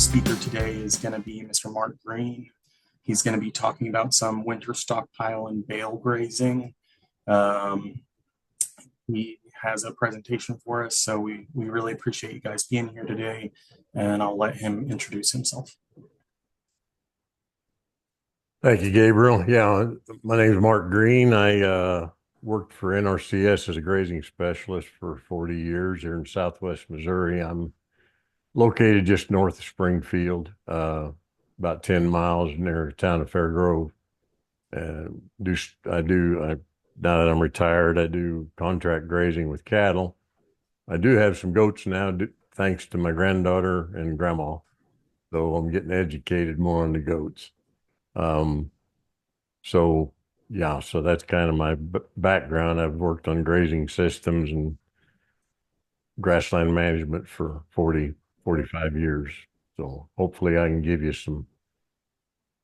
speaker today is going to be Mr. Mark Green. He's going to be talking about some winter stockpile and bale grazing. Um, he has a presentation for us, so we really appreciate you guys being here today, and I'll let him introduce himself. Thank you, Gabriel. Yeah, my name is Mark Green. I worked for NRCS as a grazing specialist for 40 years here in Southwest Missouri. I'm located just north of Springfield, about 10 miles near the town of Fair Grove. Now that I'm retired, I do contract grazing with cattle. I do have some goats now, thanks to my granddaughter and grandma, though I'm getting educated more on the goats. So yeah, so that's kind of my background. I've worked on grazing systems and grassland management for 45 years. So hopefully I can give you some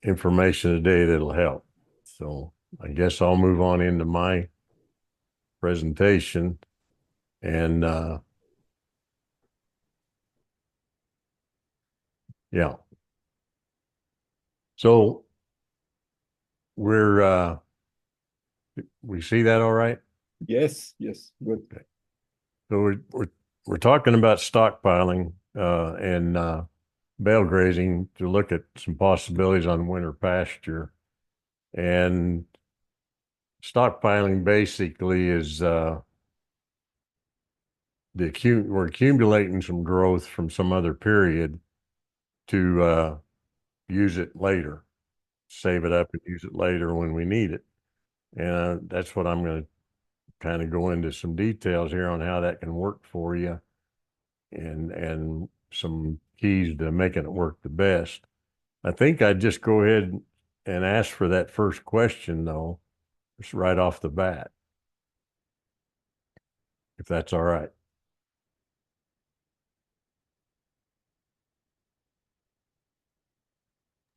information today that'll help. So I guess I'll move on into my presentation and yeah. So we see that all right? Yes, good. Okay. So we're talking about stockpiling and bale grazing to look at some possibilities on winter pasture. And stockpiling basically is we're accumulating some growth from some other period to use it later, save it up and use it later when we need it. And that's what I'm going to kind of go into some details here on how that can work for you and some keys to making it work the best. I think I'd just go ahead and ask for that first question, though, just right off the bat, if that's all right.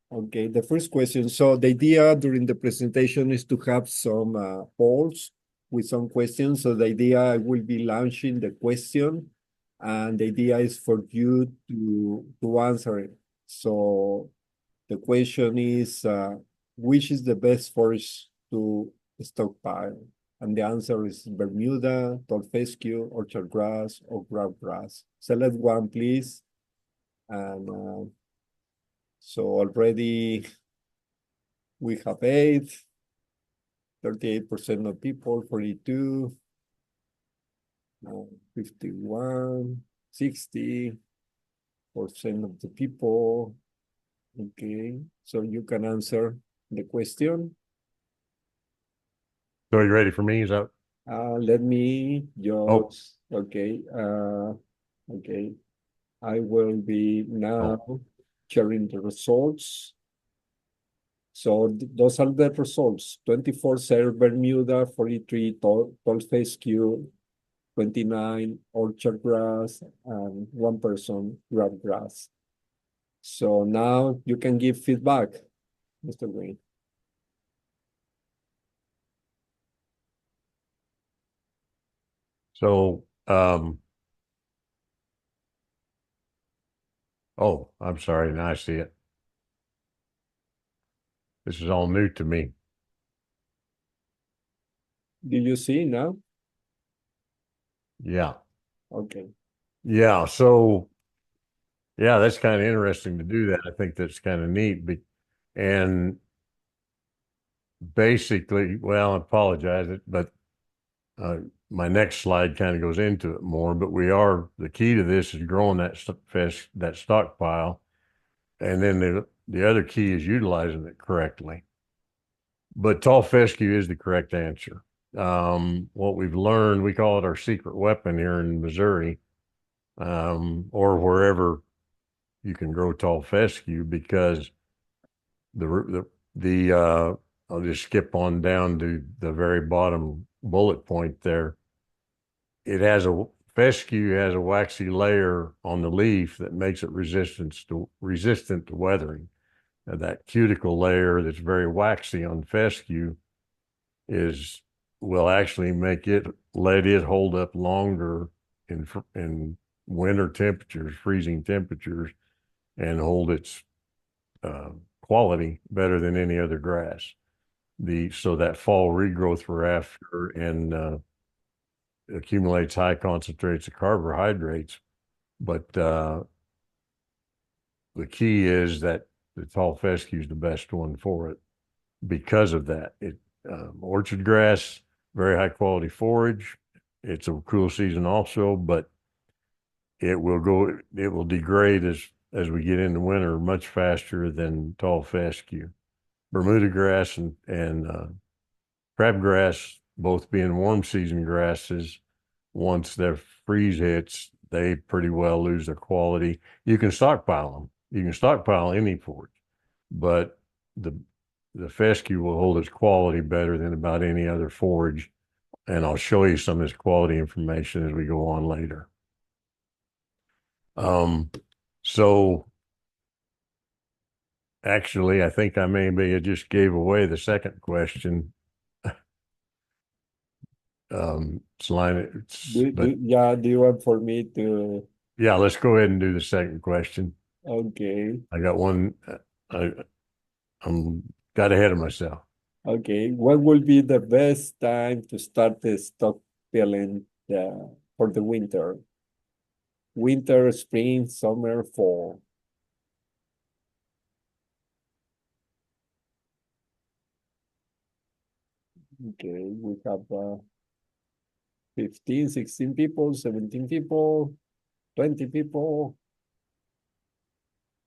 Okay, the first question. So the idea during the presentation is to have some polls with some questions. So the idea I will be launching the question, and the idea is for you to answer it. So the question is, which is the best forage to stockpile? And the answer is Bermuda, tall fescue, orchard grass, or grass. Select one, please. And so already we have 38% of people, 42, 51, 60% of the people. Okay, so you can answer the question. So are you ready for me? Is that? Let me just, okay. Okay, I will be now sharing the results. So those are the results. 24 serve Bermuda, 43 tall fescue, 29 orchard grass, and 1% grass. So now you can give feedback, Mr. Green. So, oh, I'm sorry. Now I see it. This is all new to me. Do you see now? Yeah. Okay. Yeah. So, yeah, that's kind of interesting to do that. I think that's kind of neat. And basically, well, I apologize, but my next slide kind of goes into it more. But the key to this is growing that stockpile, and then the other key is utilizing it correctly. But tall fescue is the correct answer. What we've learned, we call it our secret weapon here in Missouri, or wherever you can grow tall fescue, because I'll just skip on down to the very bottom bullet point there. Fescue has a waxy layer on the leaf that makes it resistant to weathering. And that cuticle layer that's very waxy on fescue will actually let it hold up longer in winter temperatures, freezing temperatures, and hold its quality better than any other grass. So that fall regrowth we're after and accumulates high concentrates of carbohydrates. But the key is that the tall fescue is the best one for it because of that. Orchard grass, very high quality forage. It's a cool season also, but it will degrade as we get into winter much faster than tall fescue. Bermuda grass and crabgrass, both being warm season grasses, once their freeze hits, they pretty well lose their quality. You can stockpile them. You can stockpile any forage, but the fescue will hold its quality better than about any other forage. And I'll show you some of this quality information as we go on later. So actually, I think I maybe just gave away the second question. Do you want for me to? Yeah, let's go ahead and do the second question. Okay. I got one. I'm got ahead of myself. Okay. What will be the best time to start the stockpiling for the winter? Winter, spring, summer, fall. Okay, we have 15, 16 people, 17 people, 20 people,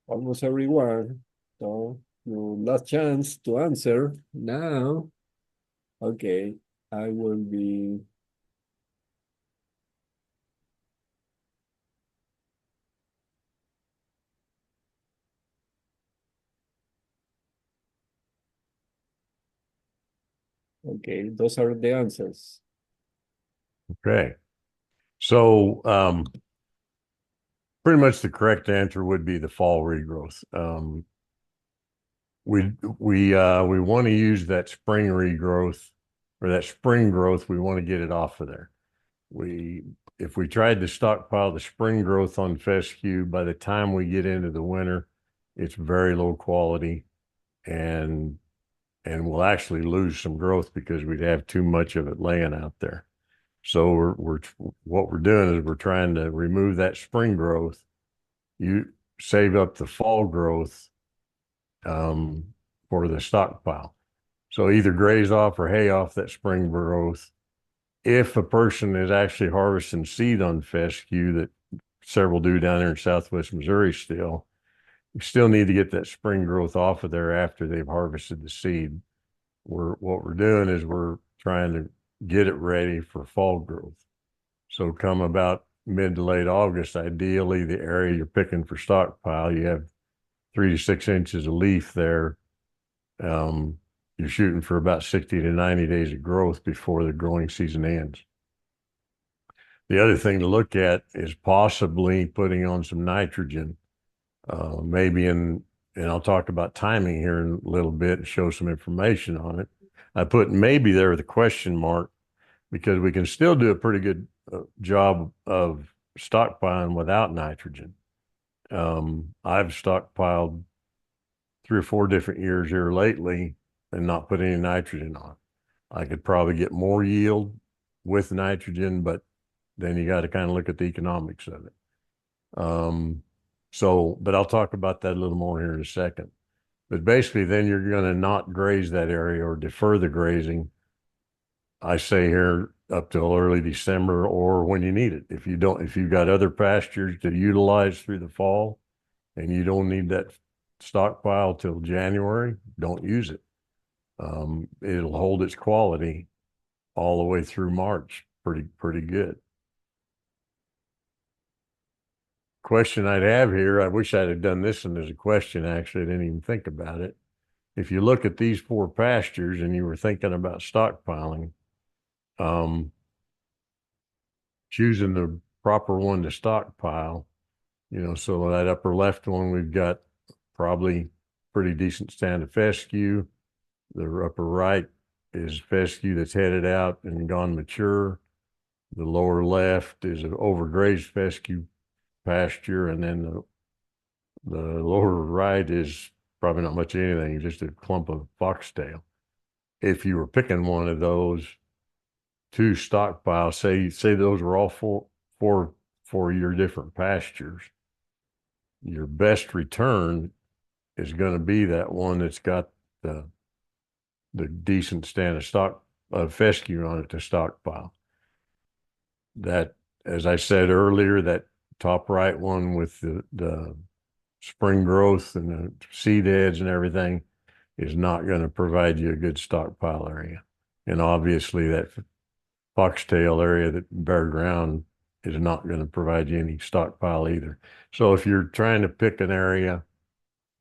almost everyone. So your last chance to answer now. Okay, I will be. Okay, those are the answers. Okay. So pretty much the correct answer would be the fall regrowth. We want to use that spring regrowth or that spring growth. We want to get it off of there. If we tried to stockpile the spring growth on fescue, by the time we get into the winter, it's very low quality and we'll actually lose some growth because we'd have too much of it laying out there. So what we're doing is we're trying to remove that spring growth. You save up the fall growth for the stockpile. So either graze off or hay off that spring growth. If a person is actually harvesting seed on fescue, that several do down there in Southwest Missouri still, you still need to get that spring growth off of there after they've harvested the seed. What we're doing is we're trying to get it ready for fall growth. So come about mid to late August, ideally the area you're picking for stockpile, you have 3 to 6 inches of leaf there. You're shooting for about 60 to 90 days of growth before the growing season ends. The other thing to look at is possibly putting on some nitrogen, maybe and I'll talk about timing here in a little bit and show some information on it. I put maybe there with a question mark because we can still do a pretty good job of stockpiling without nitrogen. I've stockpiled 3 or 4 different years here lately and not put any nitrogen on. I could probably get more yield with nitrogen, but then you got to kind of look at the economics of it. But I'll talk about that a little more here in a second. But basically, then you're going to not graze that area or defer the grazing. I say here up till early December or when you need it. If you've got other pastures to utilize through the fall and you don't need that stockpile till January, don't use it. It'll hold its quality all the way through March. Pretty good. Question I'd have here, I wish I'd have done this one as a question, actually. I didn't even think about it. If you look at these 4 pastures and you were thinking about stockpiling, choosing the proper one to stockpile, so that upper left one, we've got probably pretty decent stand of fescue. The upper right is fescue that's headed out and gone mature. The lower left is an overgrazed fescue pasture, and then The lower right is probably not much of anything, just a clump of foxtail. If you were picking one of those to stockpile, say those were all for your different pastures, your best return is going to be that one that's got the decent stand of stock of fescue on it to stockpile. That, as I said earlier, that top right one with the spring growth and the seed heads and everything is not going to provide you a good stockpile area. And obviously that foxtail area, that bare ground, is not going to provide you any stockpile either. So if you're trying to pick an area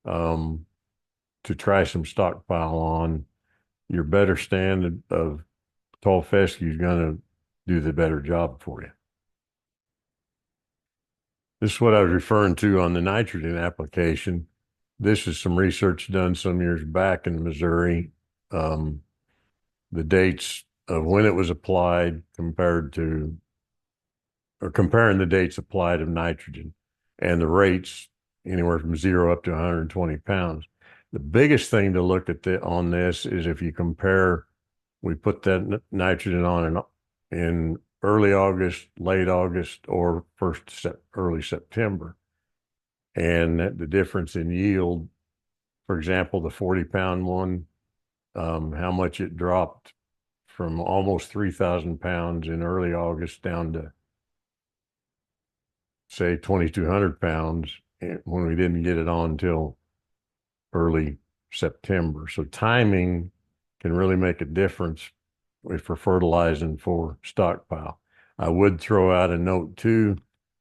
to try some stockpile on, your better stand of tall fescue is going to do the better job for you. This is what I was referring to on the nitrogen application. This is some research done some years back in Missouri. The dates of when it was applied compared to, or comparing the dates applied of nitrogen and the rates anywhere from 0 up to 120 pounds. The biggest thing to look at on this is if you compare, we put that nitrogen on in early August, late August, or early September. And the difference in yield, for example, the 40-pound one, how much it dropped from almost 3,000 pounds in early August down to, say, 2,200 pounds when we didn't get it on until early September. So timing can really make a difference if we're fertilizing for stockpile. I would throw out a note too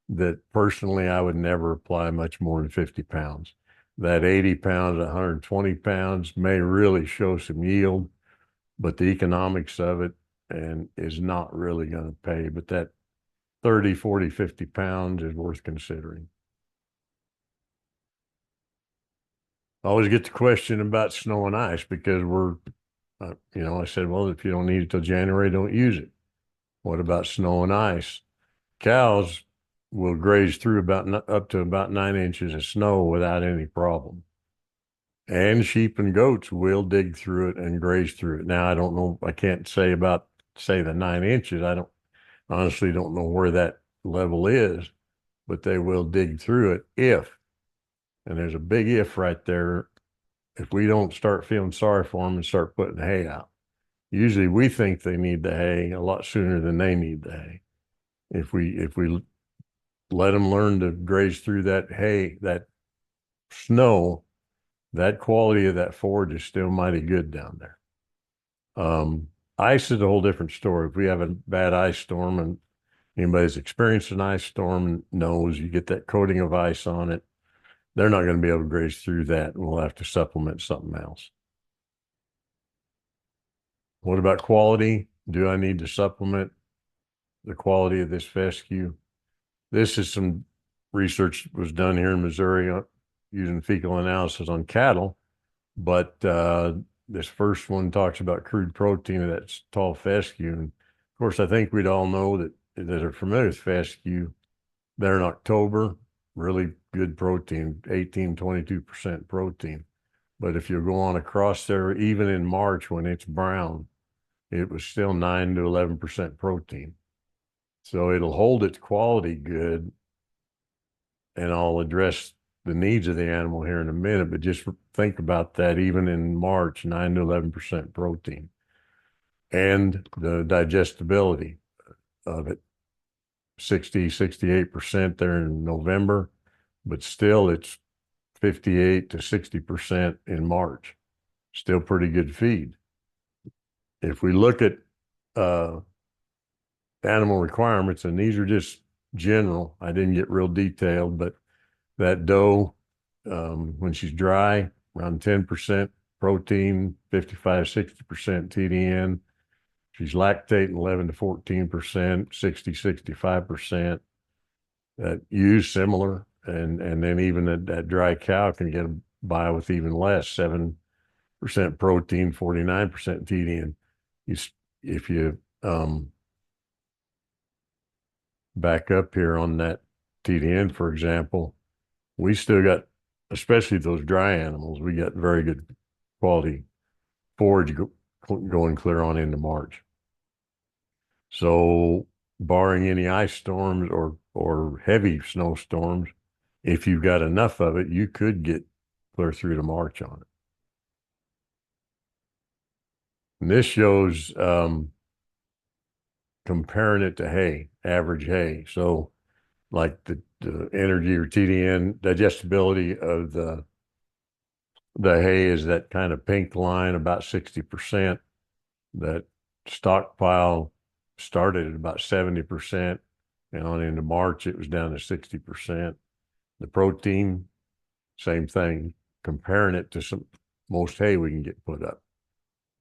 that personally I would never apply much more than 50 pounds. That 80 pounds, 120 pounds may really show some yield, but the economics of it is not really going to pay. But that 30, 40, 50 pounds is worth considering. I always get the question about snow and ice because I said, well, if you don't need it till January, don't use it. What about snow and ice? Cows will graze through up to about 9 inches of snow without any problem. And sheep and goats will dig through it and graze through it. Now, I don't know, I can't say the 9 inches. I honestly don't know where that level is, but they will dig through it and there's a big if right there, if we don't start feeling sorry for them and start putting hay out. Usually we think they need the hay a lot sooner than they need the hay. If we let them learn to graze through that hay, that snow, that quality of that forage is still mighty good down there. Ice is a whole different story. If we have a bad ice storm, and anybody's experienced an ice storm knows you get that coating of ice on it, they're not going to be able to graze through that, and we'll have to supplement something else. What about quality? Do I need to supplement the quality of this fescue? This is some research that was done here in Missouri using fecal analysis on cattle, but this first one talks about crude protein of that tall fescue. And of course, I think we'd all know that are familiar with fescue. They're in October, really good protein, 18, 22% protein. But if you go on across there, even in March when it's brown, it was still 9 to 11% protein. So it'll hold its quality good, and I'll address the needs of the animal here in a minute, but just think about that. Even in March, 9 to 11% protein, and the digestibility of it, 60, 68% there in November, but still it's 58 to 60% in March. Still pretty good feed. If we look at animal requirements, and these are just general, I didn't get real detailed, but that doe, when she's dry, around 10% protein, 55, 60% TDN. She's lactating 11 to 14%, 60, 65%. That ewes similar. And then even that dry cow can get by with even less, 7% protein, 49% TDN. If you back up here on that TDN, for example, we still got especially those dry animals, we got very good quality forage going clear on into March. So barring any ice storms or heavy snowstorms, if you've got enough of it, you could get clear through to March on it. And this shows comparing it to hay, average hay. So like the energy or TDN digestibility of the hay is that kind of pink line, about 60%. That stockpile started at about 70%, and on into March it was down to 60%. The protein, same thing. Comparing it to most hay we can get put up.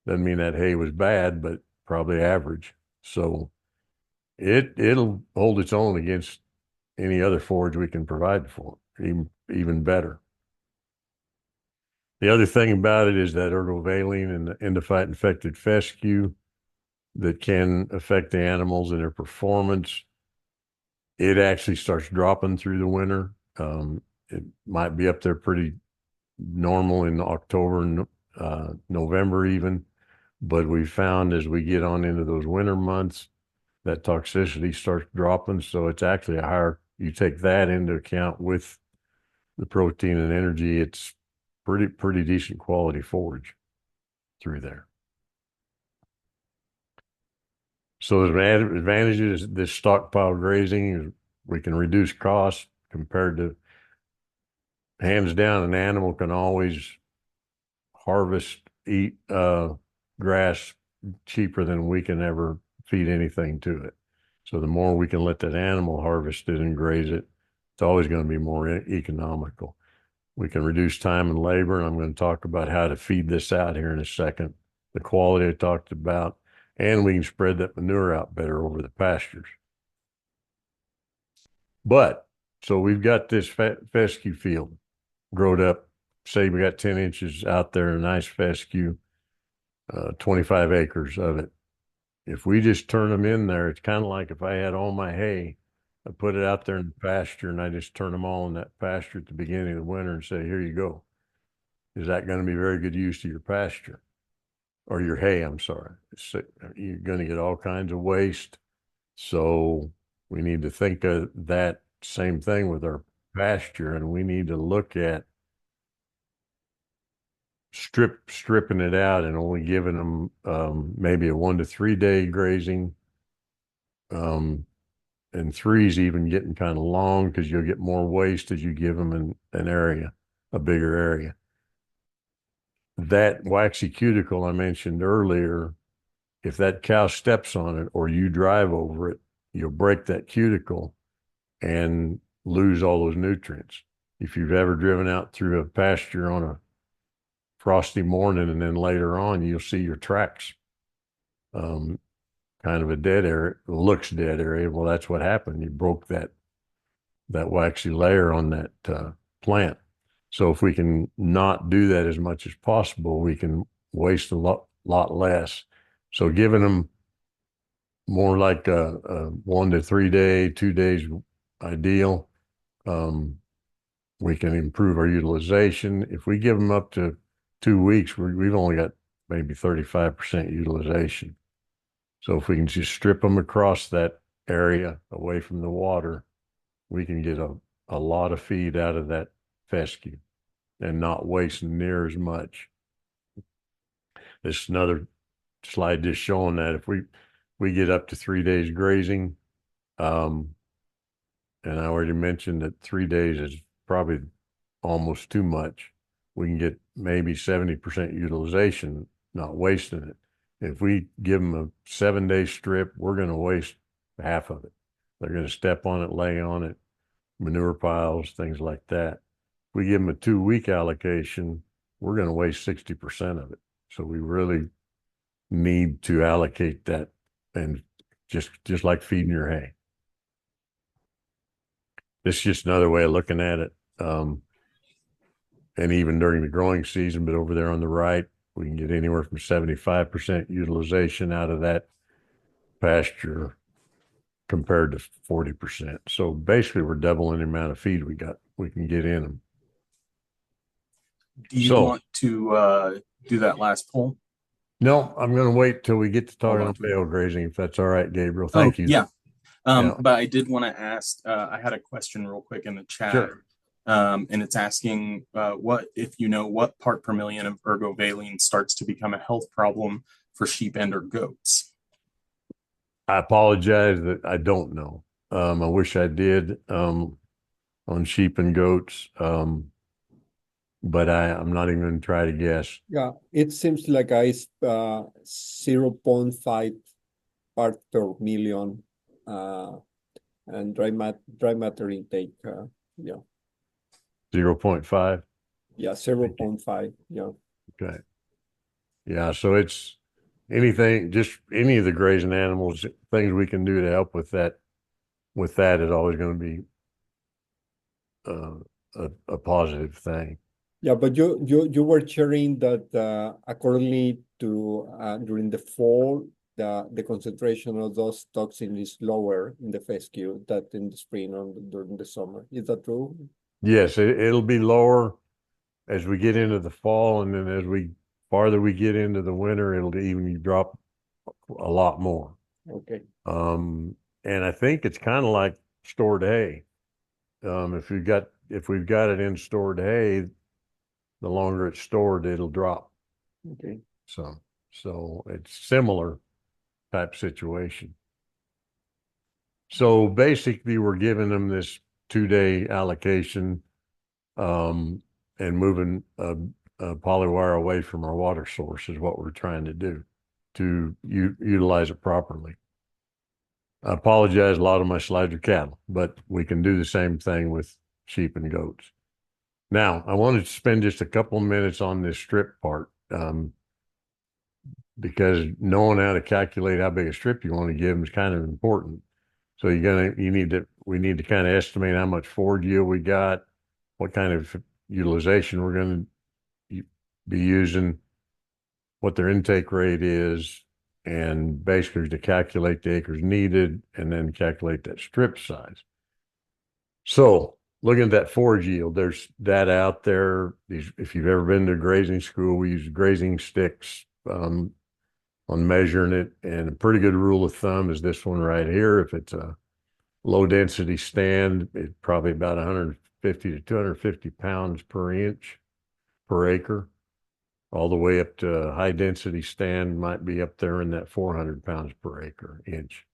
Doesn't mean that hay was bad, but probably average. So it'll hold its own against any other forage we can provide for, even better. The other thing about it is that ergovaline and the endophyte infected fescue that can affect the animals and their performance. It actually starts dropping through the winter. It might be up there pretty normal in October and November even, but we found as we get on into those winter months, that toxicity starts dropping. So it's actually a higher, you take that into account with the protein and energy, it's pretty decent quality forage through there. So the advantages of this stockpile grazing is we can reduce costs compared to, hands down, an animal can always harvest, eat grass cheaper than we can ever feed anything to it. So the more we can let that animal harvest it and graze it, it's always going to be more economical. We can reduce time and labor, and I'm going to talk about how to feed this out here in a second. The quality I talked about, and we can spread that manure out better over the pastures. But, so we've got this fescue field growed up. Say we got 10 inches out there, a nice fescue, 25 acres of it. If we just turn them in there, it's kind of like if I had all my hay, I put it out there in the pasture and I just turn them all in that pasture at the beginning of the winter and say, here you go. Is that going to be very good use to your pasture or your hay? I'm sorry. You're going to get all kinds of waste. So we need to think of that same thing with our pasture, and we need to look at stripping it out and only giving them maybe a 1 to 3 day grazing. And 3's even getting kind of long because you'll get more waste as you give them an area, a bigger area. That waxy cuticle I mentioned earlier, if that cow steps on it or you drive over it, you'll break that cuticle and lose all those nutrients. If you've ever driven out through a pasture on a frosty morning and then later on you'll see your tracks, kind of a dead area, looks dead area. Well, that's what happened. You broke that waxy layer on that plant. So if we can not do that as much as possible, we can waste a lot less. So giving them more like a 1 to 3 day, 2 days ideal. We can improve our utilization. If we give them up to 2 weeks, we've only got maybe 35% utilization. So if we can just strip them across that area away from the water, we can get a lot of feed out of that fescue and not waste near as much. This is another slide just showing that if we get up to 3 days grazing, and I already mentioned that 3 days is probably almost too much. We can get maybe 70% utilization, not wasting it. If we give them a 7-day strip, we're going to waste half of it. They're going to step on it, lay on it, manure piles, things like that. If we give them a 2-week allocation, we're going to waste 60% of it. So we really need to allocate that, and just like feeding your hay. This is just another way of looking at it. And even during the growing season, but over there on the right, we can get anywhere from 75% utilization out of that pasture compared to 40%. So basically we're doubling the amount of feed we can get in them. Do you So, want to do that last poll? no, I'm going to wait till we get to talking Hold on on to it. bale grazing, if that's all right, Gabriel. Oh, Thank you. yeah. Yeah, But I did want to ask, I had a question real quick in the chat. sure. And it's asking what if you know what part per million of ergovaline starts to become a health problem for sheep and or goats. I apologize that I don't know. I wish I did on sheep and goats, but I'm not even going to try to guess. Yeah, it seems like it's 0.5 part per million and dry matter intake. Yeah, 0.5. yeah, 0.5. Yeah. Okay. Yeah, so it's anything, just any of the grazing animals, things we can do to help with that is always going to be a positive thing. Yeah, but you were sharing that accordingly to during the fall, the concentration of those toxins is lower in the fescue than in the spring or during the summer. Is that true? Yes, it'll be lower as we get into the fall, and then as we farther we get into the winter, it'll even drop a lot more. Okay. And I think it's kind of like stored hay. If we've got it in stored hay, the longer it's stored, it'll drop. Okay. So it's similar type situation. So basically, we're giving them this 2-day allocation, and moving a polywire away from our water source is what we're trying to do to utilize it properly. I apologize, a lot of my slides are cattle, but we can do the same thing with sheep and goats. Now, I wanted to spend just a couple of minutes on this strip part, because knowing how to calculate how big a strip you want to give them is kind of important. So we need to kind of estimate how much forage yield we got, what kind of utilization we're going to be using, what their intake rate is, and basically to calculate the acres needed and then calculate that strip size. So looking at that forage yield, there's data out there. If you've ever been to grazing school, we use grazing sticks on measuring it. And a pretty good rule of thumb is this one right here. If it's a low density stand, it's probably about 150 to 250 pounds per inch per acre. All the way up to high density stand might be up there in that 400 pounds per inch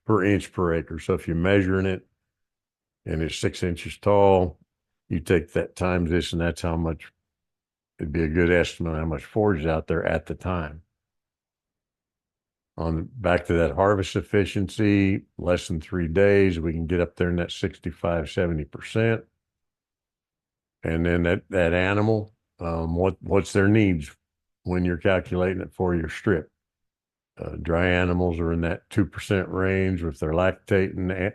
per acre. So if you're measuring it and it's 6 inches tall, you take that times this, and that's how much it'd be a good estimate of how much forage is out there at the time. On back to that harvest efficiency, less than 3 days, we can get up there in that 65, 70%. And then that animal, what's their needs when you're calculating it for your strip. Dry animals are in that 2% range if they're lactating,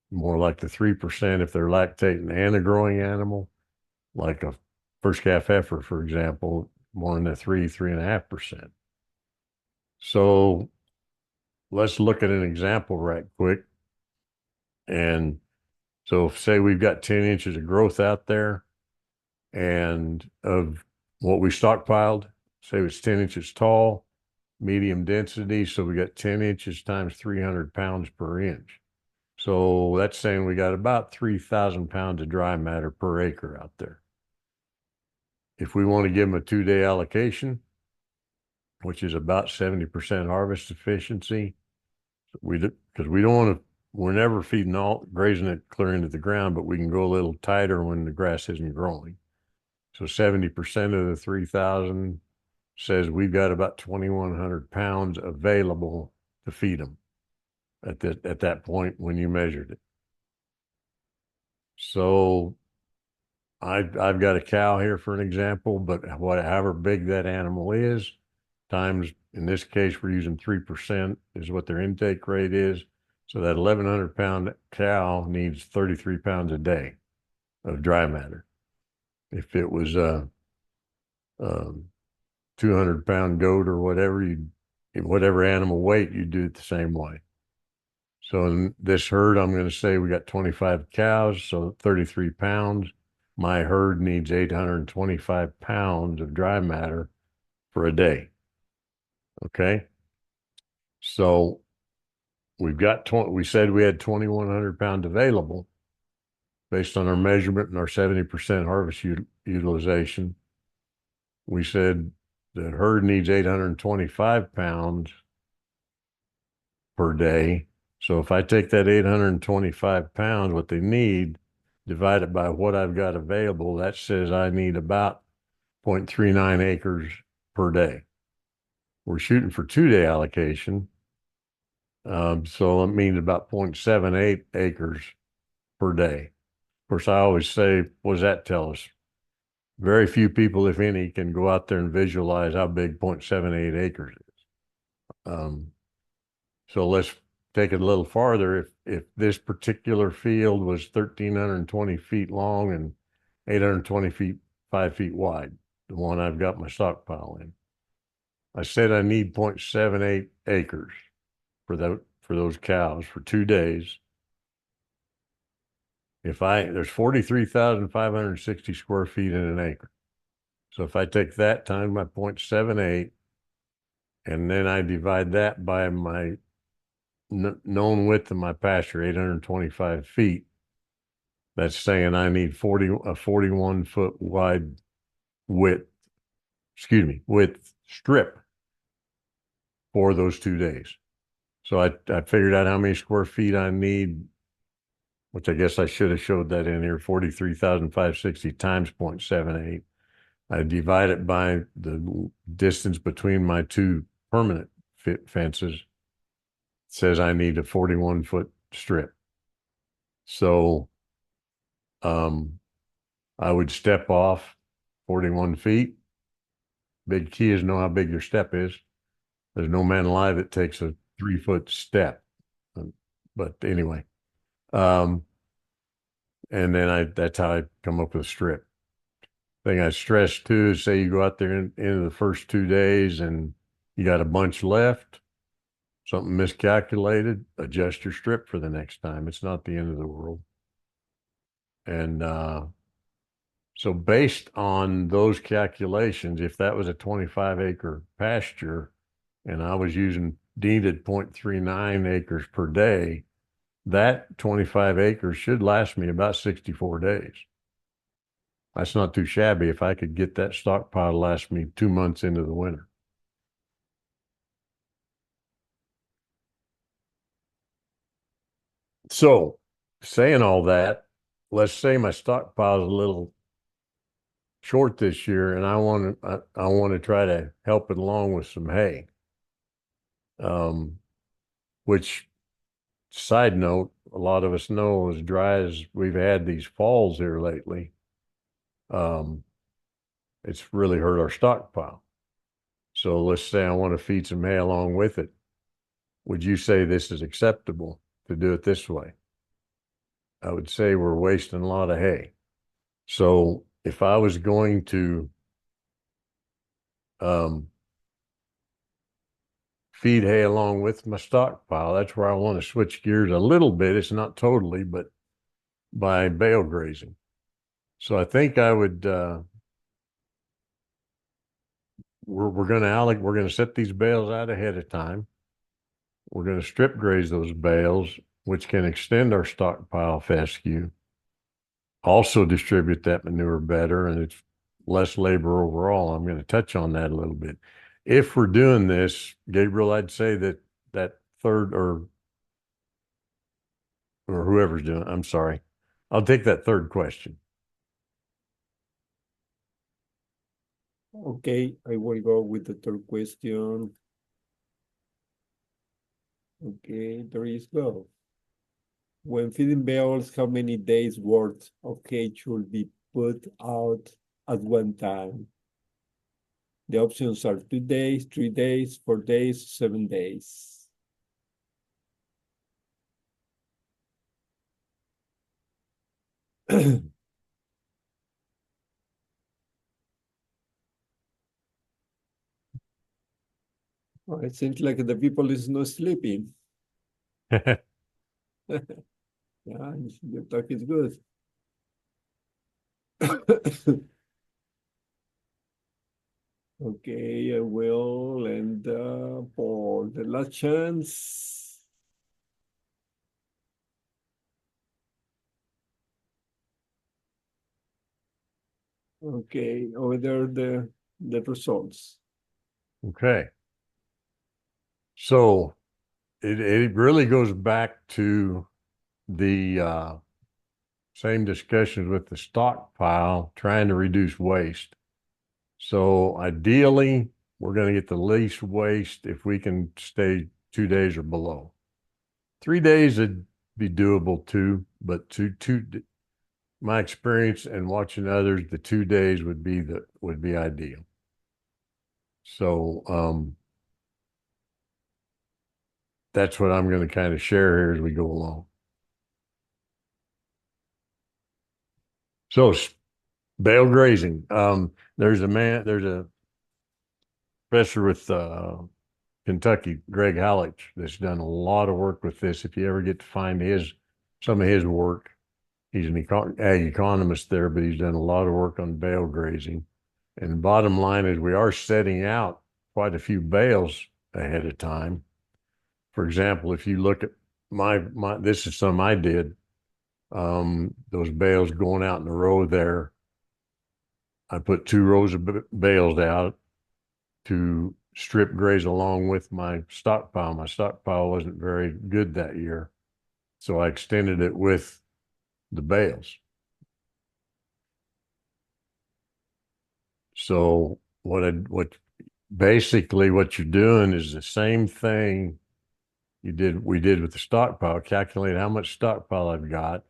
more like the 3% if they're lactating and a growing animal, like a first calf heifer, for example, more in the 3.5%. So let's look at an example right quick. And so say we've got 10 inches of growth out there, and of what we stockpiled, say it's 10 inches tall, medium density. So we got 10 inches times 300 pounds per inch. So that's saying we got about 3,000 pounds of dry matter per acre out there. If we want to give them a 2-day allocation, which is about 70% harvest efficiency, because we don't want to, we're never feeding grazing it clear into the ground, but we can go a little tighter when the grass isn't growing. So 70% of the 3,000 says we've got about 2,100 pounds available to feed them at that point when you measured it. So I've got a cow here for an example, but however big that animal is, times, in this case, we're using 3% is what their intake rate is. So that 1,100 pound cow needs 33 pounds a day of dry matter. If it was a 200 pound goat or whatever animal weight, you do it the same way. So in this herd, I'm going to say we got 25 cows, so 33 pounds. my herd needs 825 pounds of dry matter for a day. Okay. So we've got we said we had 2,100 pounds available based on our measurement and our 70% harvest utilization. We said the herd needs 825 pounds per day. So if I take that 825 pounds, what they need, divide it by what I've got available, that says I need about 0.39 acres per day. We're shooting for 2-day allocation. So it means about 0.78 acres per day. Of course, I always say, what does that tell us? Very few people, if any, can go out there and visualize how big 0.78 acres is. So let's take it a little farther. If this particular field was 1,320 feet long and 820 feet, 5 feet wide, the one I've got my stockpile in, I said I need 0.78 acres for those cows for 2 days. There's 43,560 square feet in an acre. So if I take that times my 0.78, and then I divide that by my known width of my pasture, 825 feet, that's saying I need a 41-foot wide width strip for those 2 days. So I figured out how many square feet I need, which I guess I should have showed that in here, 43,560 times 0.78. I divide it by the distance between my two permanent fences. It says I need a 41-foot strip. So I would step off 41 feet. Big key is know how big your step is. There's no man alive that takes a 3-foot step. But anyway, and then that's how I come up with a strip. Thing I stress too is, say you go out there into the first 2 days and you got a bunch left, something miscalculated, adjust your strip for the next time. It's not the end of the world. And so based on those calculations, if that was a 25-acre pasture and I was needed 0.39 acres per day, that 25 acres should last me about 64 days. That's not too shabby if I could get that stockpile to last me 2 months into the winter. So, saying all that, let's say my stockpile is a little short this year, and I want to try to help it along with some hay. Which, side note, a lot of us know, as dry as we've had these falls here lately, it's really hurt our stockpile. So let's say I want to feed some hay along with it. Would you say this is acceptable to do it this way? I would say we're wasting a lot of hay. So if I was going to feed hay along with my stockpile, that's where I want to switch gears a little bit. It's not totally, but by bale grazing. So I think I would, we're going to set these bales out ahead of time. We're going to strip graze those bales, which can extend our stockpile fescue, also distribute that manure better, and it's less labor overall. I'm going to touch on that a little bit. If we're doing this, Gabriel, I'd say that third or whoever's doing it, I'm sorry, I'll take that third question. Okay, I will go with the third question. Okay, there is go. When feeding bales, how many days worth of hay should be put out at one time? The options are 2 days, 3 days, 4 days, 7 days. Well, it seems like the people is not sleeping. Yeah, your talk is good. Okay, I will, and for the last chance. Okay, over there the results. Okay. So it really goes back to the same discussions with the stockpile, trying to reduce waste. So ideally, we're going to get the least waste if we can stay 2 days or below. 3 days would be doable too, but my experience and watching others, the 2 days would be ideal. So that's what I'm going to kind of share here as we go along. So bale grazing. There's a professor with Kentucky, Greg Halleck, that's done a lot of work with this. If you ever get to find some of his work, he's an ag economist there, but he's done a lot of work on bale grazing. And the bottom line is we are setting out quite a few bales ahead of time. For example, if you look at this is some I did. Those bales going out in the row there, I put 2 rows of bales out to strip graze along with my stockpile. My stockpile wasn't very good that year, so I extended it with the bales. So what basically what you're doing is the same thing we did with the stockpile. Calculate how much stockpile I've got,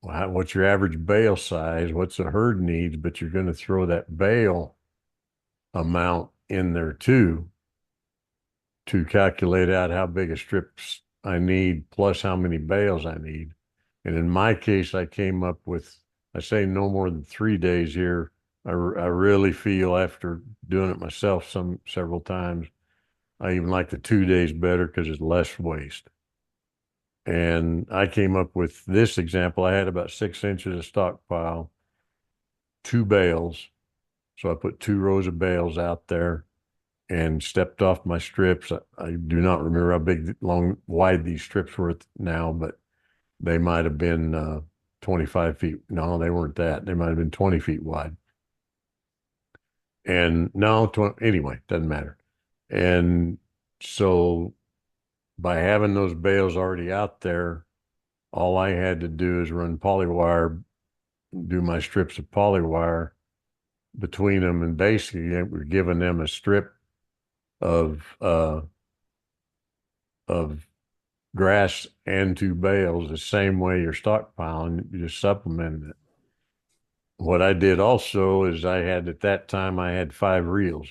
what's your average bale size, what's the herd needs, but you're going to throw that bale amount in there too to calculate out how big a strips I need plus how many bales I need. And in my case, I came up with, I say no more than 3 days here. I really feel after doing it myself several times, I even like the 2 days better because it's less waste. And I came up with this example. I had about 6 inches of stockpile, 2 bales. So I put 2 rows of bales out there and stepped off my strips. I do not remember how big, wide these strips were now, but they might have been 25 feet. No, they weren't that. They might have been 20 feet wide. And no, anyway, doesn't matter. And so by having those bales already out there, all I had to do is run polywire, do my strips of polywire between them, and basically we're giving them a strip of grass and 2 bales the same way you're stockpiling, you just supplemented it. What I did also is at that time I had 5 reels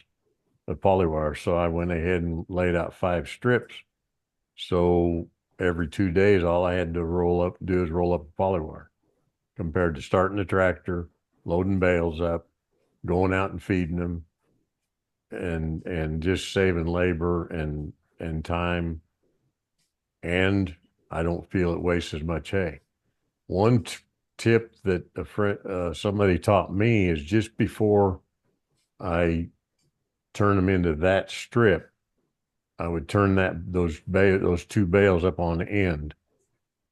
of polywire, so I went ahead and laid out 5 strips. So every 2 days, all I had to do is roll up polywire, compared to starting the tractor, loading bales up, going out and feeding them, and just saving labor and time. And I don't feel it wastes as much hay. One tip that somebody taught me is just before I turn them into that strip, I would turn those 2 bales up on the end,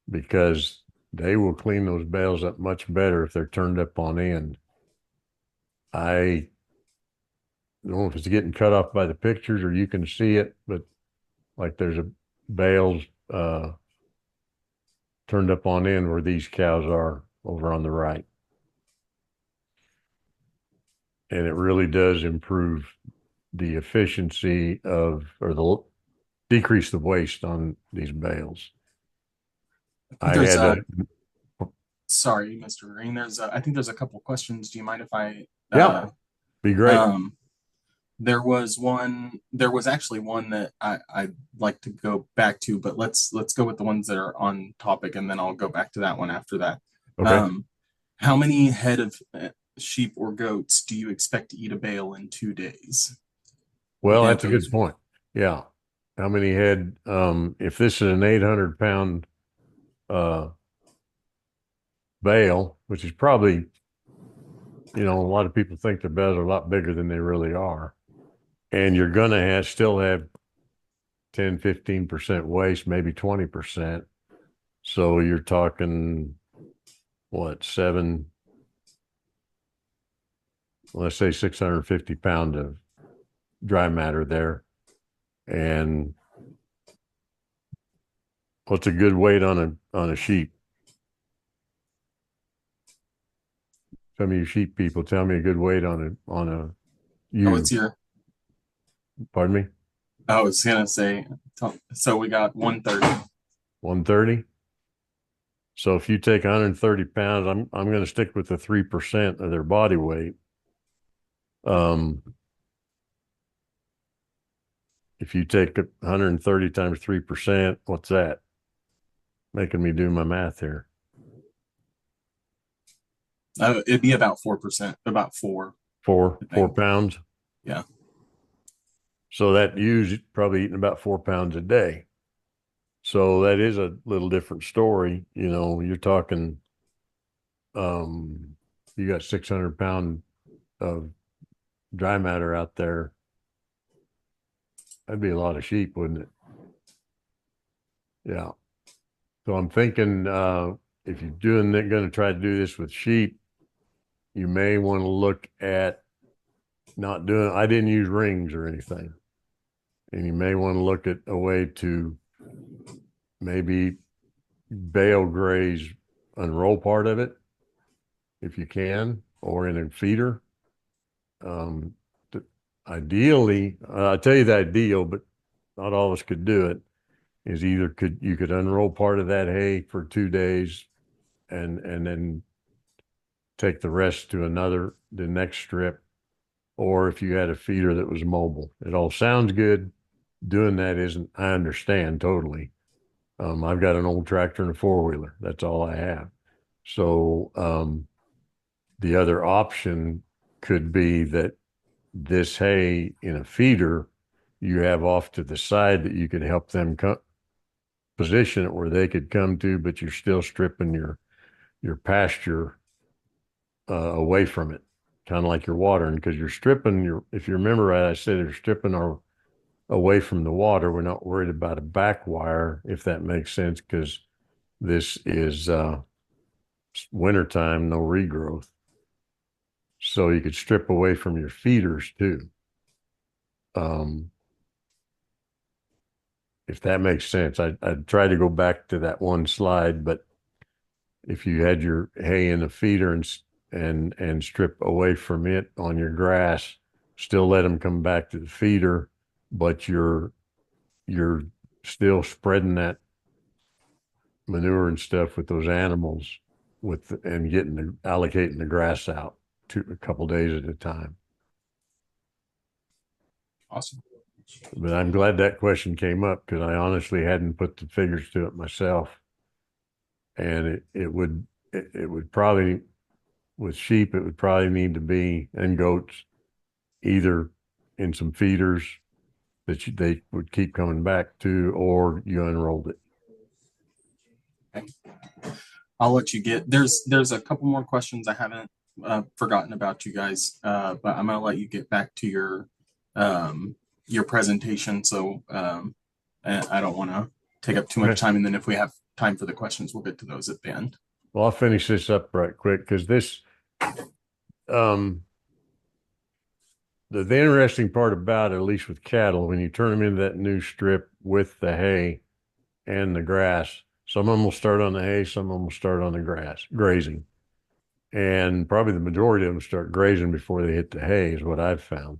because they will clean those bales up much better if they're turned up on end. I don't know if it's getting cut off by the pictures or you can see it, but like there's a bales turned up on end where these cows are over on the right. And it really does improve the efficiency decrease the waste on these bales. Sorry, Mr. Green. I think there's a couple questions. Do you mind if I? Yeah, be great. There was actually one that I'd like to go back to, but let's go with the ones that are on topic, and then I'll go back to that one after that. Okay. How many head of sheep or goats do you expect to eat a bale in 2 days? Well, that's a good point. Yeah. How many head? If this is an 800-pound bale, which is probably You know, a lot of people think their bales are a lot bigger than they really are. And you're going to still have 10, 15% waste, maybe 20%. So you're talking, what, let's say 650 pound of dry matter there. And what's a good weight on a sheep? Some of you sheep people, tell me a good weight on a Oh, ewe. it's your. Pardon me? I was gonna say. So we got 130. 130. So if you take 130 pounds, I'm going to stick with the 3% of their body weight. If you take 130 times 3%, what's that? Making me do my math here. It'd be about 4%, about 4. 4 pounds. Yeah. So that ewe's probably eating about 4 pounds a day. So that is a little different story. You know, you're talking, you got 600 pound of dry matter out there. That'd be a lot of sheep, wouldn't it? Yeah. So I'm thinking, if you're going to try to do this with sheep, you may want to look at not doing, I didn't use rings or anything. And you may want to look at a way to maybe bale graze, unroll part of it if you can, or in a feeder. Ideally, I'll tell you the ideal, but not all of us could do it, is either you could unroll part of that hay for 2 days and then take the rest to the next strip, or if you had a feeder that was mobile. It all sounds good. Doing that isn't, I understand totally. I've got an old tractor and a four-wheeler. That's all I have. So the other option could be that this hay in a feeder you have off to the side that you could help them position it where they could come to, but you're still stripping your pasture away from it, kind of like you're watering, because you're stripping if you remember right, I said you're stripping away from the water. We're not worried about a back wire, if that makes sense, because this is wintertime, no regrowth. So you could strip away from your feeders too. If that makes sense. I'd try to go back to that one slide, but if you had your hay in the feeder and strip away from it on your grass, still let them come back to the feeder, but you're still spreading that manure and stuff with those animals and allocating the grass out a couple days at a time. Awesome. But I'm glad that question came up, because I honestly hadn't put the figures to it myself. And it would probably, with sheep, it would probably need to be, and goats, either in some feeders that they would keep coming back to, or you unrolled it. Okay. I'll let you get. There's a couple more questions I haven't forgotten about you guys, but I'm gonna let you get back to your presentation. So I don't want to take up too much time, and then if we have time for the questions, we'll get to those at the end. Well, I'll finish this up right quick, because this, the interesting part about it, at least with cattle, when you turn them into that new strip with the hay and the grass, some of them will start on the hay, some of them will start on the grass, grazing. And probably the majority of them start grazing before they hit the hay, is what I've found.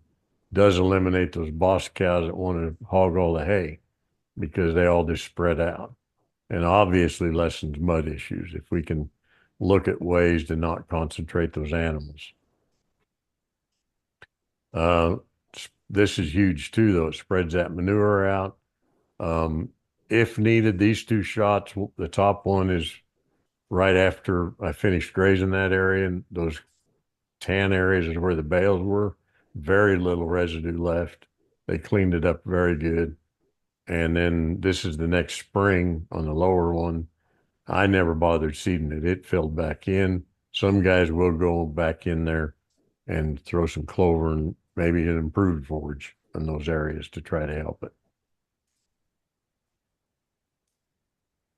Does eliminate those boss cows that want to hog all the hay, because they all just spread out. And obviously lessens mud issues if we can look at ways to not concentrate those animals. This is huge too, though. It spreads that manure out. If needed, these 2 shots, the top one is right after I finished grazing that area, and those tan areas is where the bales were. Very little residue left. They cleaned it up very good. And then this is the next spring on the lower one. I never bothered seeding it. It filled back in. Some guys will go back in there and throw some clover and maybe an improved forage in those areas to try to help it.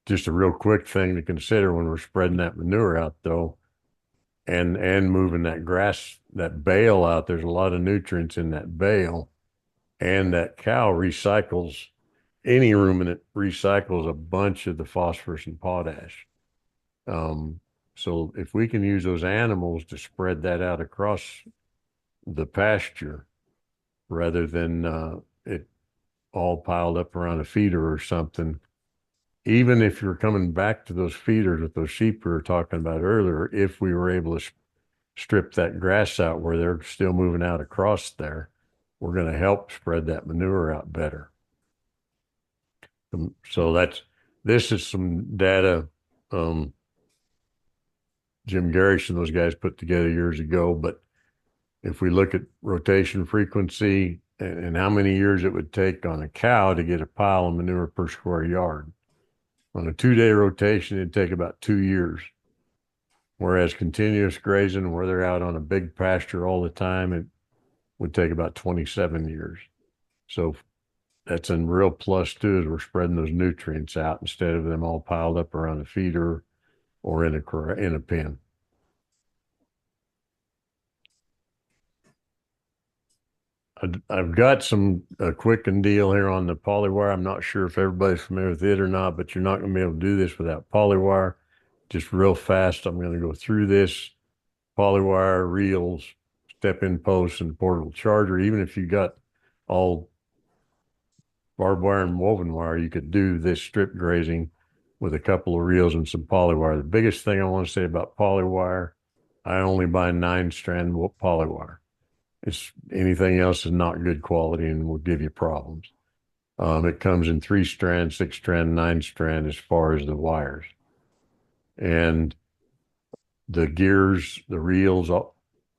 Just a real quick thing to consider when we're spreading that manure out, though, and moving that grass, that bale out. There's a lot of nutrients in that bale, and that cow recycles, any ruminant recycles a bunch of the phosphorus and potash. So if we can use those animals to spread that out across the pasture rather than it all piled up around a feeder or something, even if you're coming back to those feeders with those sheep we were talking about earlier, if we were able to strip that grass out where they're still moving out across there, we're going to help spread that manure out better. So this is some data Jim Garish and those guys put together years ago. But if we look at rotation frequency and how many years it would take on a cow to get a pile of manure per square yard, on a 2-day rotation, it'd take about 2 years. Whereas continuous grazing, where they're out on a big pasture all the time, it would take about 27 years. So that's a real plus too, is we're spreading those nutrients out instead of them all piled up around a feeder or in a pen. I've got some quick deal here on the polywire. I'm not sure if everybody's familiar with it or not, but you're not going to be able to do this without polywire. Just real fast, I'm going to go through this. Polywire, reels, step-in posts, and portable charger. Even if you got all barbed wire and woven wire, you could do this strip grazing with a couple of reels and some polywire. The biggest thing I want to say about polywire, I only buy 9-strand polywire. It's anything else is not good quality and will give you problems. It comes in 3-strand, 6-strand, 9-strand as far as the wires. And the gears, the reels,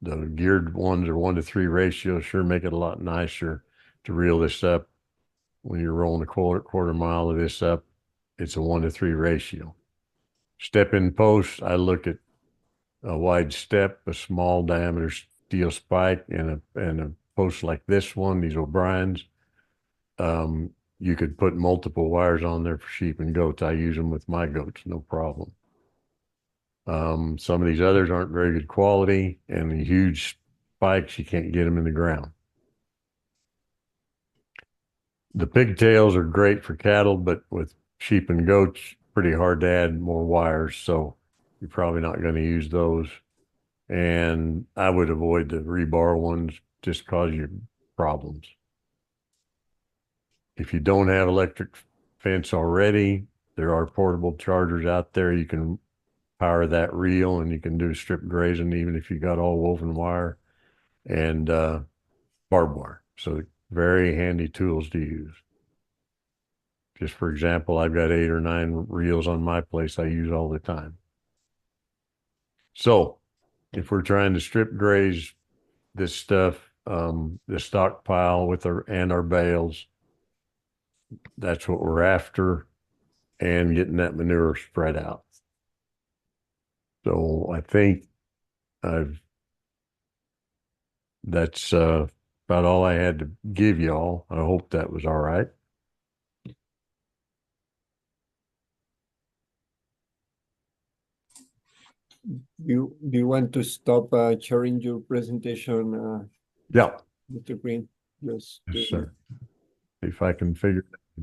the geared ones are 1-to-3 ratio. Sure make it a lot nicer to reel this up. When you're rolling a quarter mile of this up, it's a 1-to-3 ratio. Step-in posts, I look at a wide step, a small diameter steel spike, and a post like this one, these O'Brien's. You could put multiple wires on there for sheep and goats. I use them with my goats, no problem. Some of these others aren't very good quality, and the huge spikes, you can't get them in the ground. The pigtails are great for cattle, but with sheep and goats, pretty hard to add more wires, so you're probably not going to use those. And I would avoid the rebar ones, just cause you problems. If you don't have electric fence already, there are portable chargers out there. You can power that reel and you can do strip grazing even if you got all woven wire and barbed wire. So very handy tools to use. Just for example, I've got 8 or 9 reels on my place I use all the time. So if we're trying to strip graze this stuff, the stockpile with our bales, that's what we're after, and getting that manure spread out. So I think that's about all I had to give y'all. I hope that was all right. Do you want to stop sharing your presentation, Yeah. Mr. Green? Yes, Sir. If I can figure it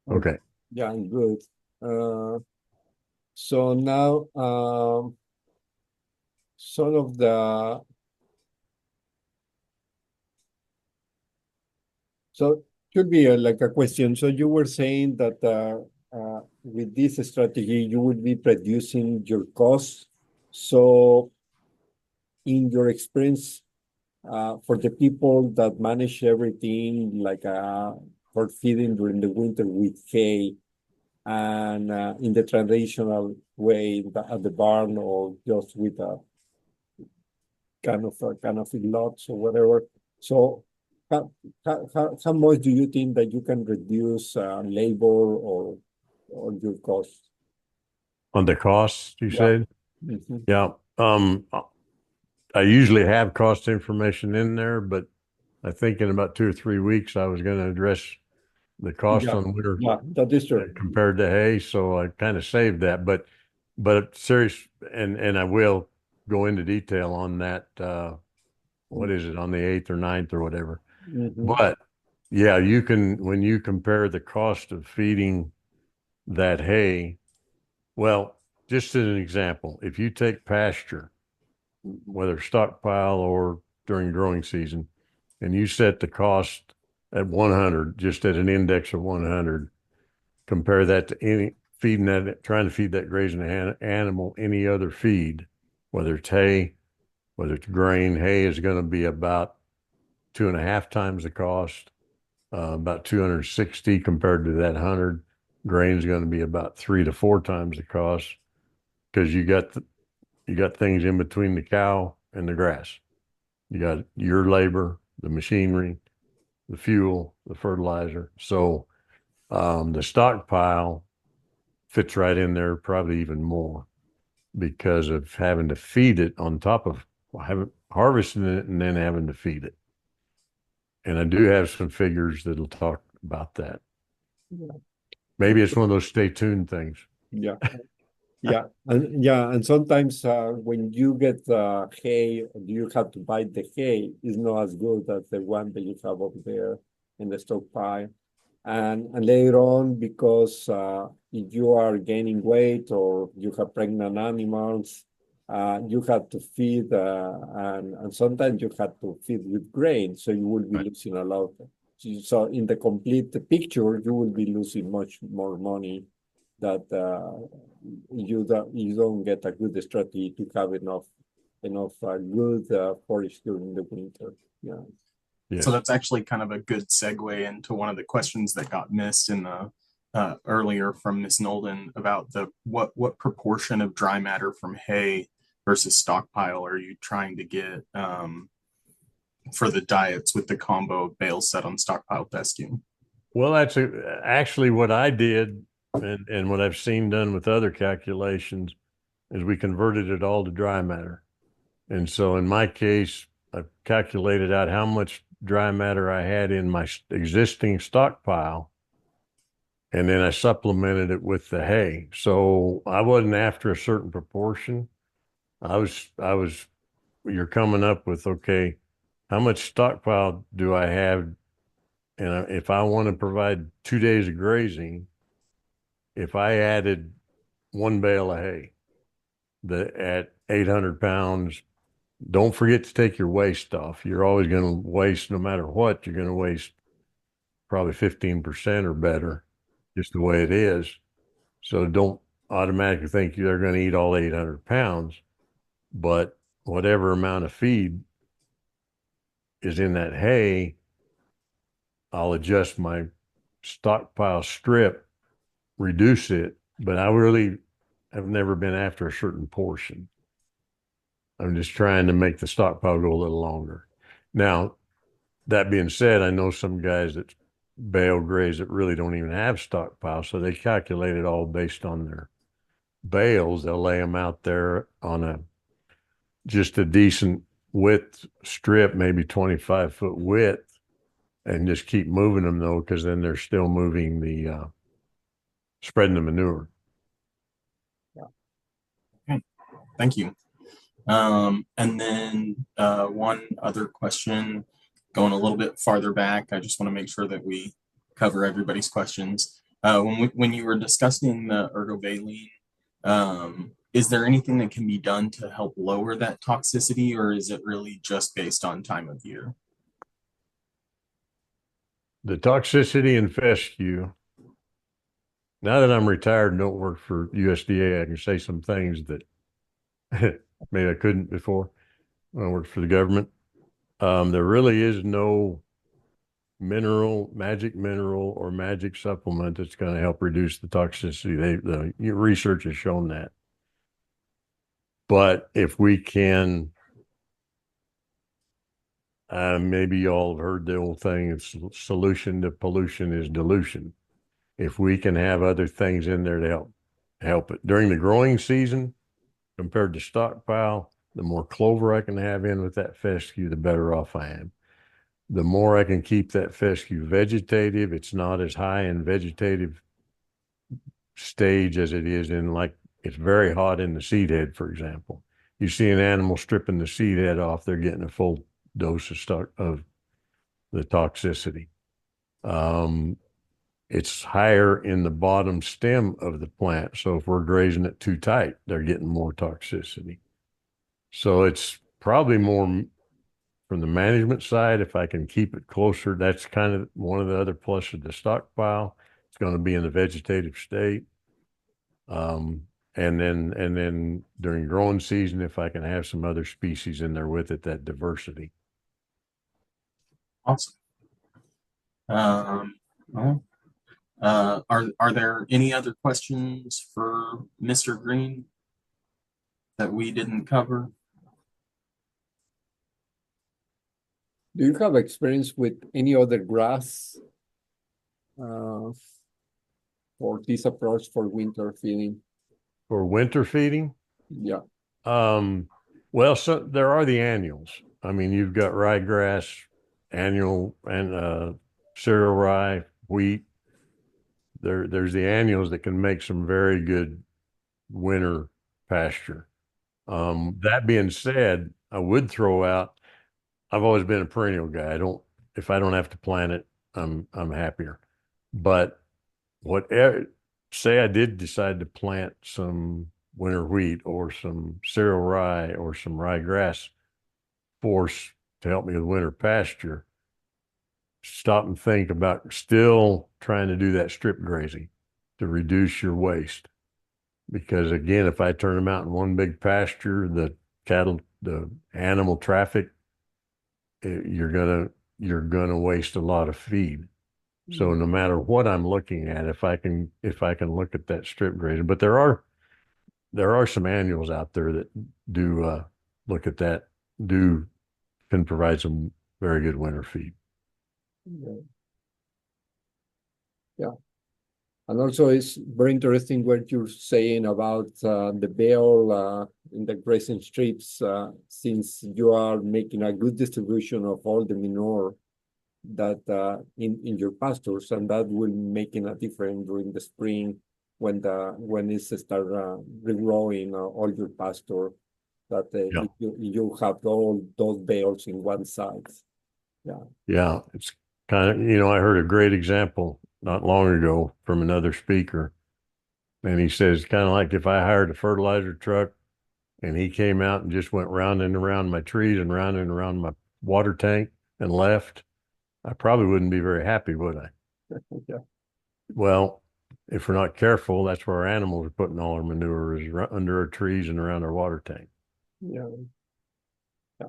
out. Okay. Yeah, good. So now, some of the so could be like a question. So you were saying that with this strategy, you would be reducing your costs. So in your experience, for the people that manage everything, like for feeding during the winter with hay, and in the traditional way at the barn or just with a kind of lots or whatever. So how much do you think that you can reduce labor or your costs? On the costs, you said? Mhm. Yeah. I usually have cost information in there, but I think in about 2 or 3 weeks, I was going to address the cost Yeah, on winter yeah, that is true. compared to hay. So I kind of saved that, but serious, and I will go into detail on that. What is it, on the 8th or 9th or whatever? Mhm. But yeah, you can, when you compare the cost of feeding that hay, well, just as an example, if you take pasture, whether stockpile or during growing season, and you set the cost at 100, just at an index of 100, compare that to any feeding that, trying to feed that grazing animal any other feed, whether it's hay, whether it's grain. Hay is going to be about 2.5 times the cost, about 260 compared to that 100. Grain is going to be about 3 to 4 times the cost because you got things in between the cow and the grass. You got your labor, the machinery, the fuel, the fertilizer. So the stockpile fits right in there, probably even more because of having to feed it on top of having harvesting it and then having to feed it. And I do have some figures that'll talk about that. Yeah. Maybe it's one of those stay tuned things. Yeah. And sometimes when you get hay, you have to buy the hay. It's not as good as the one that you have up there in the stockpile. And later on, because if you are gaining weight or you have pregnant animals, you have to feed, and sometimes you have to feed with grain, so you will be Right. losing a lot. So in the complete picture, you will be losing much more money that you don't get a good strategy to have enough good forage during the winter. Yeah. Yes. So that's actually kind of a good segue into one of the questions that got missed in the earlier from Miss Nolden about the what proportion of dry matter from hay versus stockpile are you trying to get for the diets with the combo of bale set on stockpile fescue? Well, that's actually what I did, and what I've seen done with other calculations is we converted it all to dry matter. And so in my case, I calculated out how much dry matter I had in my existing stockpile, and then I supplemented it with the hay. So I wasn't after a certain proportion. I was, you're coming up with, okay, how much stockpile do I have? And if I want to provide 2 days of grazing, if I added one bale of hay at 800 pounds, don't forget to take your waste off. You're always going to waste, no matter what, you're going to waste probably 15% or better, just the way it is. So don't automatically think they're going to eat all 800 pounds, but whatever amount of feed is in that hay, I'll adjust my stockpile strip, reduce it, but I really have never been after a certain portion. I'm just trying to make the stockpile go a little longer. Now, that being said, I know some guys that bale graze that really don't even have stockpile, so they calculate it all based on their bales. They'll lay them out there on just a decent width strip, maybe 25-foot width, and just keep moving them though, because then they're still moving the spreading the manure. Okay, thank you. And then one other question, going a little bit farther back, I just want to make sure that we cover everybody's questions. When you were discussing the ergovaline, is there anything that can be done to help lower that toxicity, or is it really just based on time of year? The toxicity in fescue. Now that I'm retired and don't work for USDA, I can say some things that maybe I couldn't before when I worked for the government. There really is no magic mineral or magic supplement that's going to help reduce the toxicity. The research has shown that. But if we can, maybe you all have heard the old thing, it's solution to pollution is dilution. If we can have other things in there to help it during the growing season compared to stockpile, The more clover I can have in with that fescue, the better off I am. The more I can keep that fescue vegetative, it's not as high in vegetative stage as it is in, like, it's very hot in the seed head, for example. You see an animal stripping the seed head off, they're getting a full dose of the toxicity. It's higher in the bottom stem of the plant. So if we're grazing it too tight, they're getting more toxicity. So it's probably more from the management side. If I can keep it closer, that's kind of one of the other pluses of the stockpile. It's going to be in the vegetative state. And then during growing season, if I can have some other species in there with it, that diversity. Awesome. Well, are there any other questions for Mr. Green that we didn't cover? Do you have experience with any other grass for this approach for winter feeding? For winter feeding? Yeah. Well, so there are the annuals. I mean, you've got ryegrass, annual, and cereal rye, wheat. There's the annuals that can make some very good winter pasture. That being said, I would throw out, I've always been a perennial guy. If I don't have to plant it, I'm happier. But whatever, say I did decide to plant some winter wheat or some cereal rye or some ryegrass force to help me with winter pasture, stop and think about still trying to do that strip grazing to reduce your waste. Because again, if I turn them out in one big pasture, the animal traffic, you're gonna waste a lot of feed. So no matter what I'm looking at, if I can look at that strip grazing, but there are some annuals out there that do look at that, can provide some very good winter feed. Yeah. Yeah. And also it's very interesting what you're saying about the bale in the grazing strips, since you are making a good distribution of all the manure that in your pastures, and that will making a difference during the spring when it's start regrowing all your pasture, that Yeah. you have all those bales in one side. Yeah. Yeah, it's kind of, I heard a great example not long ago from another speaker. And he says, kind of like if I hired a fertilizer truck and he came out and just went round and around my trees and round and around my water tank and left, I probably wouldn't be very happy, would I? Yeah. Well, if we're not careful, that's where our animals are putting all our manure, is under our trees and around our water tank. Yeah. Yeah.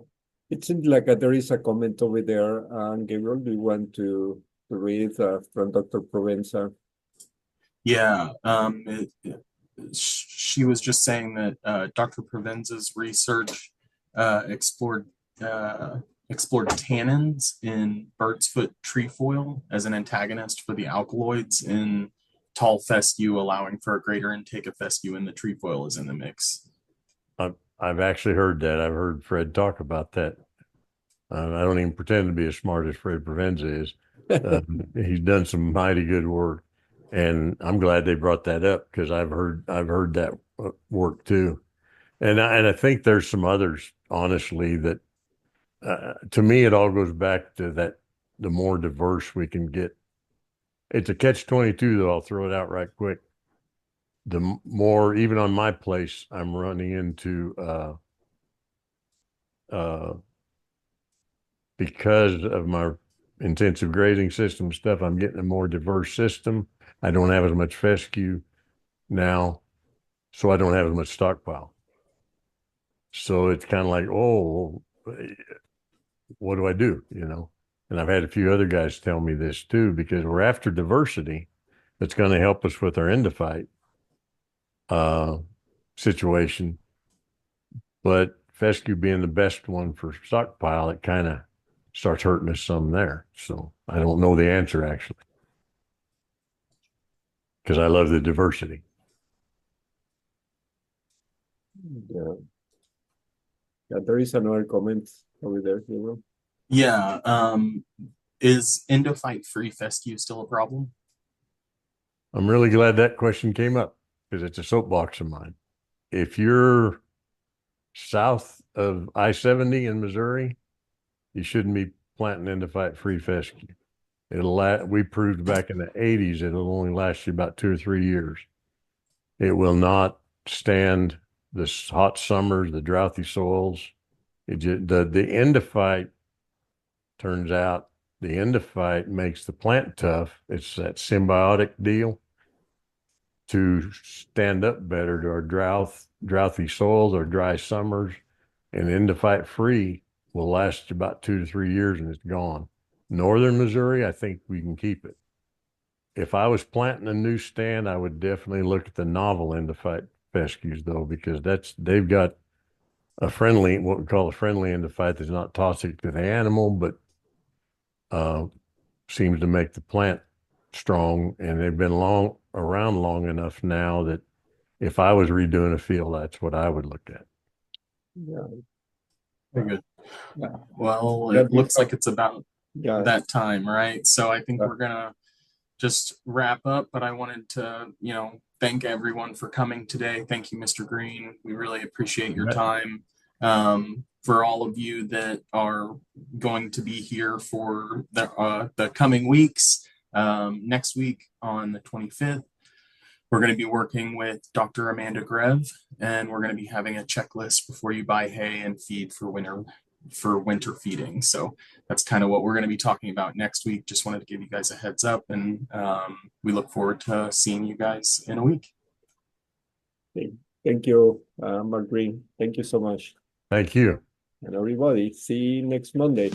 It seems like there is a comment over there. Gabriel, do you want to read from Dr. Provenza? Yeah, she was just saying that Dr. Provenza's research explored tannins in bird's foot trefoil as an antagonist for the alkaloids in tall fescue, allowing for a greater intake of fescue when the trefoil is in the mix. I've actually heard that. I've heard Fred talk about that. I don't even pretend to be as smart as Fred Provenza is. He's done some mighty good work, and I'm glad they brought that up because I've heard that work too, and I think there's some others, honestly, that to me it all goes back to that. The more diverse we can get, it's a catch-22 though. I'll throw it out right quick. The more, even on my place, I'm running into because of my intensive grazing system stuff, I'm getting a more diverse system. I don't have as much fescue now, so I don't have as much stockpile. So it's kind of like, oh, what do I do? And I've had a few other guys tell me this too, because we're after diversity that's going to help us with our endophyte situation. But fescue being the best one for stockpile, it kind of starts hurting us some there. So I don't know the answer actually, because I love the diversity. Yeah. Yeah, there is another comment over there, Gabriel. Yeah. Is endophyte free fescue still a problem? I'm really glad that question came up because it's a soapbox of mine. If you're south of I-70 in Missouri, you shouldn't be planting endophyte-free fescue. We proved back in the 80s it'll only last you about 2 or 3 years. It will not stand the hot summers, the droughty soils. The endophyte turns out the endophyte makes the plant tough. It's that symbiotic deal to stand up better to our droughty soils or dry summers, and endophyte free will last about 2 to 3 years and it's gone. Northern Missouri, I think we can keep it. If I was planting a new stand, I would definitely look at the novel endophyte fescues though, because they've got what we call a friendly endophyte that's not toxic to the animal, but seems to make the plant strong. And they've been around long enough now that if I was redoing a field, that's what I would look at. Yeah. Very good. Yeah. Well, Yeah, it looks like it's about Yeah. that time, right? So I think Yeah. we're gonna just wrap up, but I wanted to, thank everyone for coming today. Thank you, Mr. Green. We really appreciate your Yeah. time. For all of you that are going to be here for the coming weeks, next week on the 25th, we're going to be working with Dr. Amanda Grev, and we're going to be having a checklist before you buy hay and feed for winter feeding. So that's kind of what we're going to be talking about next week. Just wanted to give you guys a heads up, and we look forward to seeing you guys in a week. Thank you, Mark Green. Thank you so much. Thank you. And everybody, see you next Monday.